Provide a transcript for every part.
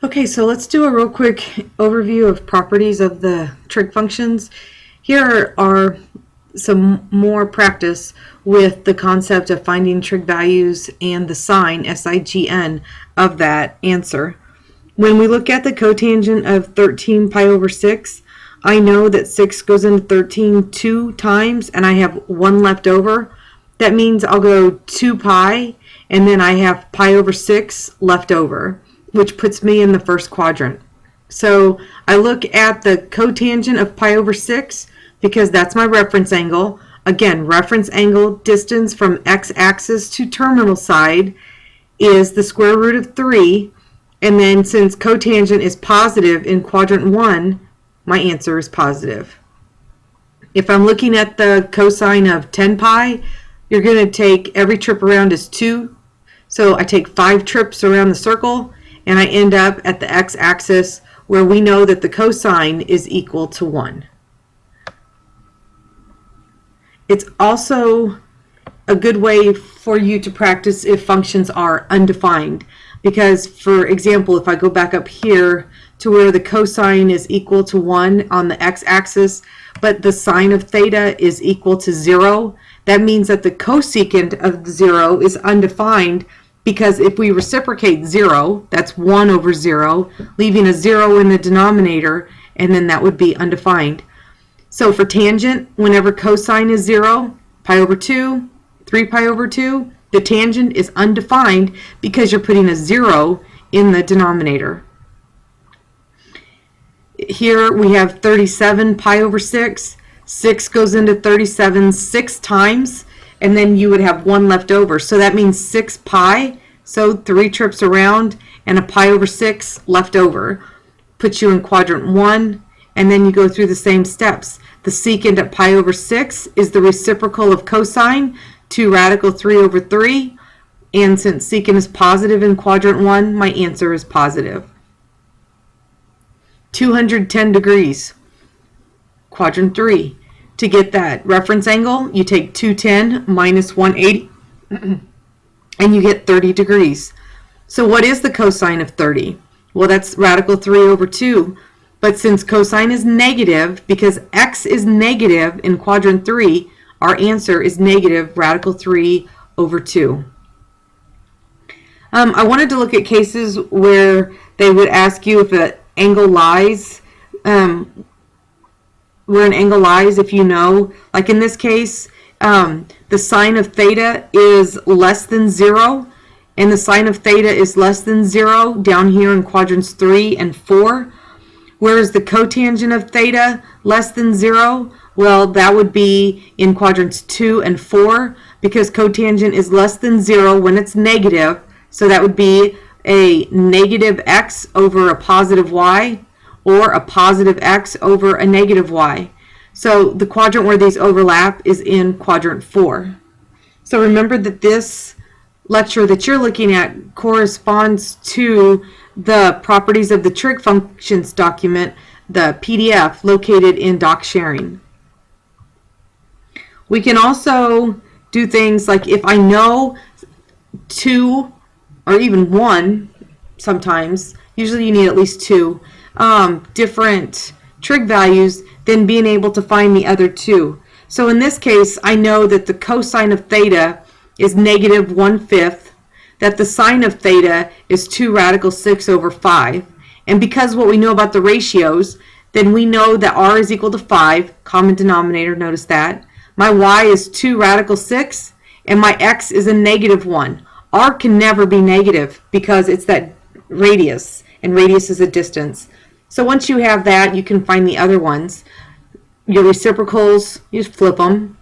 Okay, so let's do a real quick overview of properties of the trig functions. Here are some more practice with the concept of finding trig values and the sign, S-I-G-N, of that answer. When we look at the cotangent of 13 pi over 6, I know that 6 goes into 13 two times and I have 1 left over. That means I'll go 2 pi and then I have pi over 6 left over, which puts me in the first quadrant. So I look at the cotangent of pi over 6 because that's my reference angle. Again, reference angle distance from x-axis to terminal side is the square root of 3. And then since cotangent is positive in quadrant 1, my answer is positive. If I'm looking at the cosine of 10 pi, you're going to take every trip around is 2. So I take 5 trips around the circle and I end up at the x-axis where we know that the cosine is equal to 1. It's also a good way for you to practice if functions are undefined. Because, for example, if I go back up here to where the cosine is equal to 1 on the x-axis, but the sine of theta is equal to 0, that means that the cosecant of 0 is undefined, because if we reciprocate 0, that's 1 over 0, leaving a 0 in the denominator, and then that would be undefined. So for tangent, whenever cosine is 0, pi over 2, 3 pi over 2, the tangent is undefined because you're putting a 0 in the denominator. Here we have 37 pi over 6. 6 goes into 37 6 times, and then you would have 1 left over. So that means 6 pi, so 3 trips around, and a pi over 6 left over. Puts you in quadrant 1, and then you go through the same steps. The secant at pi over 6 is the reciprocal of cosine, 2 radical 3 over 3, and since secant is positive in quadrant 1, my answer is positive. 210 degrees, quadrant 3. To get that reference angle, you take 210 minus 180, and you get 30 degrees. So what is the cosine of 30? Well, that's radical 3 over 2. But since cosine is negative, because x is negative in quadrant 3, our answer is negative radical 3 over 2. I wanted to look at cases where they would ask you if an angle lies, where an angle lies, if you know. Like in this case, the sine of theta is less than 0, and the sine of theta is less than 0 down here in quadrants 3 and 4. Whereas the cotangent of theta less than 0, well, that would be in quadrants 2 and 4, because cotangent is less than 0 when it's negative. So that would be a negative x over a positive y, or a positive x over a negative y. So the quadrant where these overlap is in quadrant 4. So remember that this lecture that you're looking at corresponds to the properties of the trig functions document, the PDF, located in doc sharing. We can also do things like, if I know 2 or even 1, sometimes, usually you need at least 2, different trig values, then being able to find the other 2. So in this case, I know that the cosine of theta is negative 1/5, that the sine of theta is 2 radical 6 over 5. And because what we know about the ratios, then we know that r is equal to 5, common denominator, notice that. My y is 2 radical 6, and my x is a negative 1. R can never be negative because it's that radius, and radius is a distance. So once you have that, you can find the other ones. Your reciprocals, you just flip them.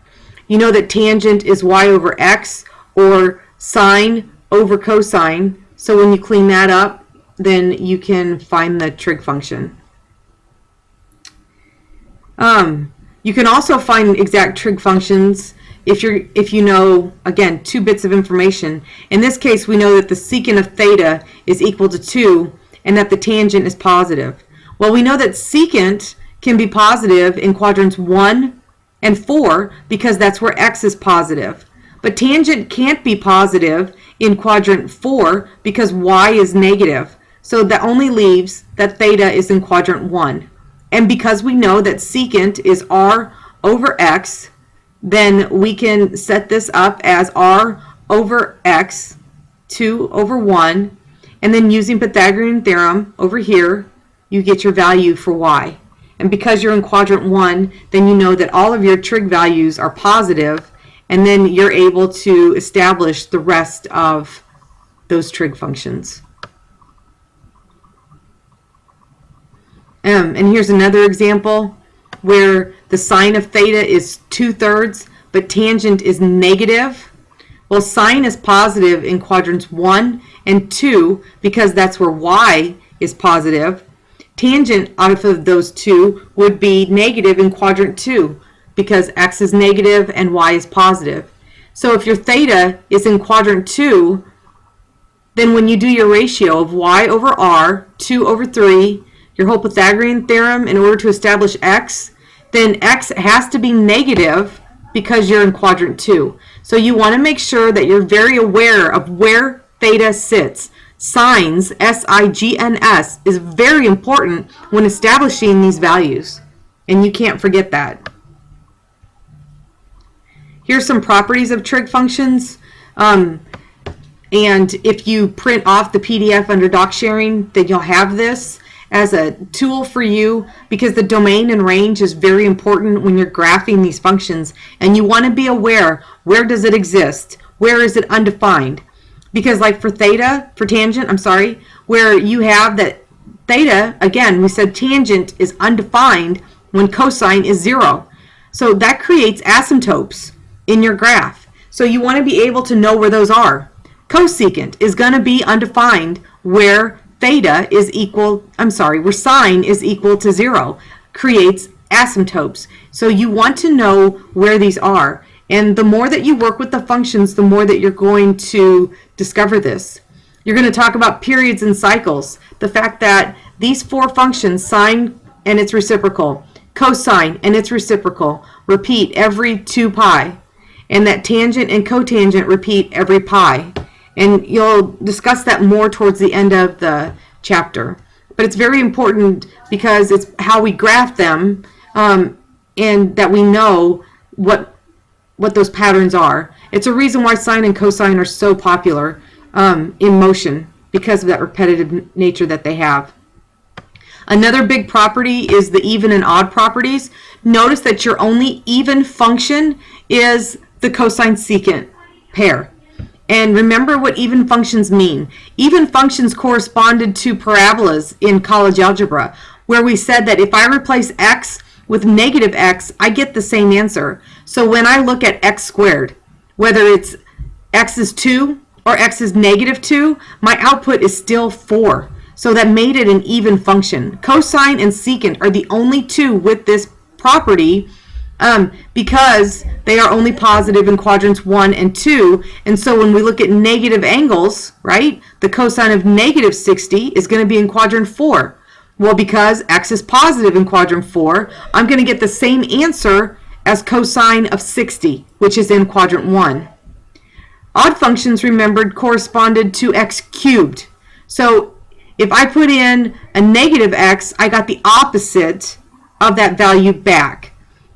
You know that tangent is y over x, or sine over cosine. So when you clean that up, then you can find the trig function. You can also find exact trig functions if you know, again, 2 bits of information. In this case, we know that the secant of theta is equal to 2 and that the tangent is positive. Well, we know that secant can be positive in quadrants 1 and 4 because that's where x is positive. But tangent can't be positive in quadrant 4 because y is negative. So that only leaves that theta is in quadrant 1. And because we know that secant is r over x, then we can set this up as r over x, 2 over 1, and then using Pythagorean theorem over here, you get your value for y. And because you're in quadrant 1, then you know that all of your trig values are positive, and then you're able to establish the rest of those trig functions. And here's another example where the sine of theta is 2/3, but tangent is negative. Well, sine is positive in quadrants 1 and 2 because that's where y is positive. Tangent out of those two would be negative in quadrant 2 because x is negative and y is positive. So if your theta is in quadrant 2, then when you do your ratio of y over r, 2 over 3, your whole Pythagorean theorem in order to establish x, then x has to be negative because you're in quadrant 2. So you want to make sure that you're very aware of where theta sits. Signs, S-I-G-N-S, is very important when establishing these values, and you can't forget that. Here's some properties of trig functions. And if you print off the PDF under doc sharing, then you'll have this as a tool for you because the domain and range is very important when you're graphing these functions, and you want to be aware, where does it exist? Where is it undefined? Because like for tangent, where you have that theta, again, we said tangent is undefined when cosine is 0. So that creates asymptotes in your graph. So you want to be able to know where those are. Cosecant is going to be undefined where where sine is equal to 0, creates asymptotes. So you want to know where these are. And the more that you work with the functions, the more that you're going to discover this. You're going to talk about periods and cycles. The fact that these 4 functions, sine and its reciprocal, cosine and its reciprocal, repeat every 2 pi. And that tangent and cotangent repeat every pi. And you'll discuss that more towards the end of the chapter. But it's very important because it's how we graph them and that we know what those patterns are. It's a reason why sine and cosine are so popular in motion because of that repetitive nature that they have. Another big property is the even and odd properties. Notice that your only even function is the cosine secant pair. And remember what even functions mean. Even functions corresponded to parabolas in college algebra, where we said that if I replace x with negative x, I get the same answer. So when I look at x squared, whether it's x is 2 or x is negative 2, my output is still 4. So that made it an even function. Cosine and secant are the only two with this property because they are only positive in quadrants 1 and 2. And so when we look at negative angles, right, the cosine of negative 60 is going to be in quadrant 4. Well, because x is positive in quadrant 4, I'm going to get the same answer as cosine of 60, which is in quadrant 1. Odd functions, remembered, corresponded to x cubed. So if I put in a negative x, I got the opposite of that value back.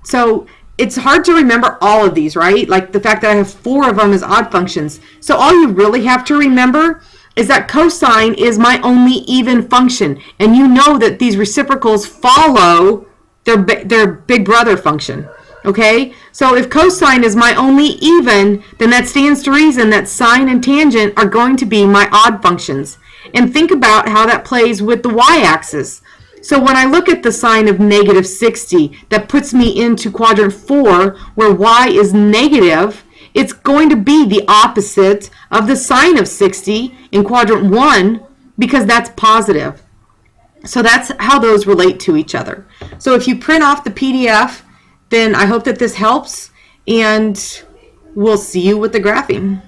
So it's hard to remember all of these, right? Like the fact that I have 4 of them as odd functions. So all you really have to remember is that cosine is my only even function. And you know that these reciprocals follow their big brother function. Okay? So if cosine is my only even, then that stands to reason that sine and tangent are going to be my odd functions. And think about how that plays with the y-axis. So when I look at the sine of negative 60, that puts me into quadrant 4, where y is negative. It's going to be the opposite of the sine of 60 in quadrant 1 because that's positive. So that's how those relate to each other. So if you print off the PDF, then I hope that this helps, and we'll see you with the graphing.